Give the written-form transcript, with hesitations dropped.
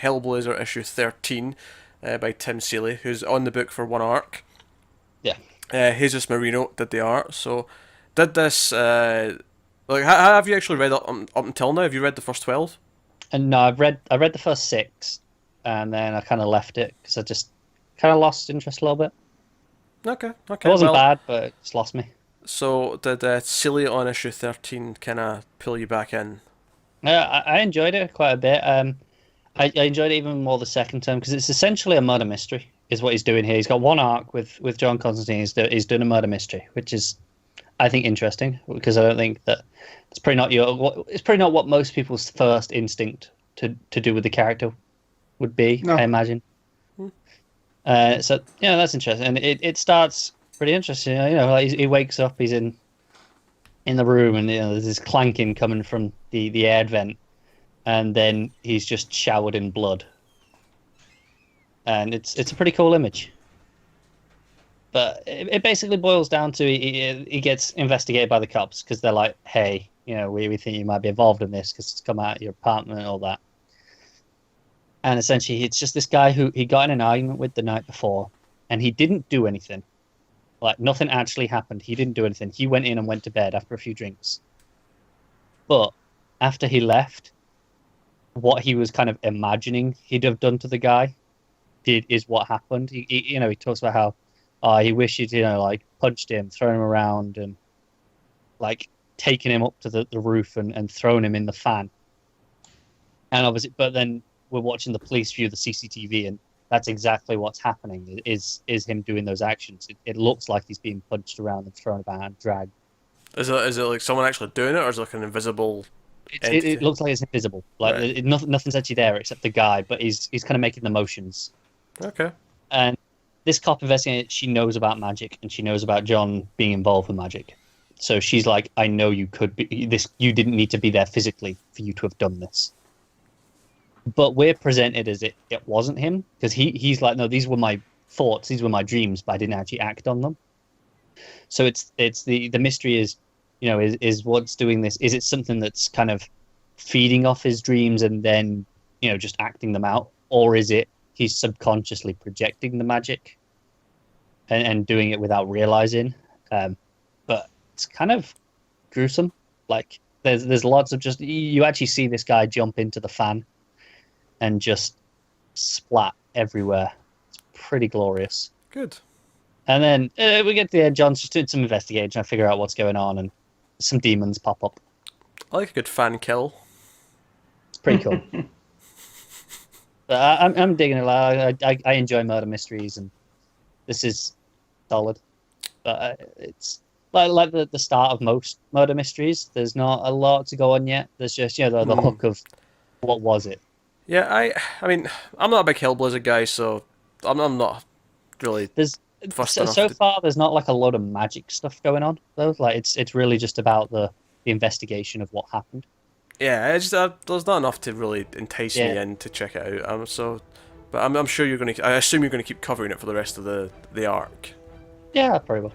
Hellblazer issue 13 by Tim Seeley, who's on the book for one arc. Yeah. Jesus Marino did the art. So, did this. Have you actually read up until now? Have you read the first 12? And no, I read the first six, and then I kind of left it because I just kind of lost interest a little bit. Okay, It okay. wasn't Well, bad, but it just lost me. so did Seeley on issue 13 kind of pull you back in? I enjoyed it quite a bit. I enjoyed it even more the second term because it's essentially a murder mystery, is what he's doing here. He's got one arc with John Constantine. He's doing a murder mystery, which is, I think, interesting because I don't think that it's probably not what most people's first instinct to do with the character would be. No. I imagine. So yeah, that's interesting, and it starts pretty interesting. Like he wakes up, he's in the room, and there's this clanking coming from the air vent, and then he's just showered in blood, and it's a pretty cool image. But it basically boils down to he gets investigated by the cops because they're like, hey, we think you might be involved in this because it's come out of your apartment and all that. And essentially, it's just this guy who he got in an argument with the night before, and he didn't do anything. Like, nothing actually happened. He didn't do anything. He went in and went to bed after a few drinks. But after he left, what he was kind of imagining he'd have done to the guy is what happened. He talks about how he wished he'd, like, punched him, thrown him around, and, like, taken him up to the roof and thrown him in the fan. And obviously, but then we're watching the police view the CCTV, and that's exactly what's happening. Is him doing those actions? It looks like he's being punched around and thrown about and dragged. Is it like someone actually doing it, or is it like an invisible entity? It looks like it's invisible. Like Right. nothing's actually there except the guy, but he's kind of making the motions. Okay. And this cop investigator, she knows about magic, and she knows about John being involved with magic. So she's like, I know you could be this. You didn't need to be there physically for you to have done this. But we're presented as it wasn't him because he's like, no, these were my thoughts, these were my dreams, but I didn't actually act on them. So it's the mystery is, is what's doing this? Is it something that's kind of feeding off his dreams and then just acting them out, or is it he's subconsciously projecting the magic and doing it without realizing? But it's kind of gruesome. Like there's lots of just you actually see this guy jump into the fan and just splat everywhere. It's pretty glorious. Good. And then we get to the end. John's just doing some investigating, trying to figure out what's going on, and some demons pop up. I like a good fan kill. It's pretty cool. But I'm digging it. I enjoy murder mysteries, and this is solid. But it's like the start of most murder mysteries. There's not a lot to go on yet. There's just the hook of what was it. Yeah, I mean, I'm not a big Hellblazer guy, so I'm not really There's fussed so, enough. so far there's not like a lot of magic stuff going on though. Like it's really just about the investigation of what happened. Yeah, it's just, there's not enough to really entice me Yeah. in to check it out. But I'm sure you're gonna. I assume you're gonna keep covering it for the rest of the arc. Yeah, probably will.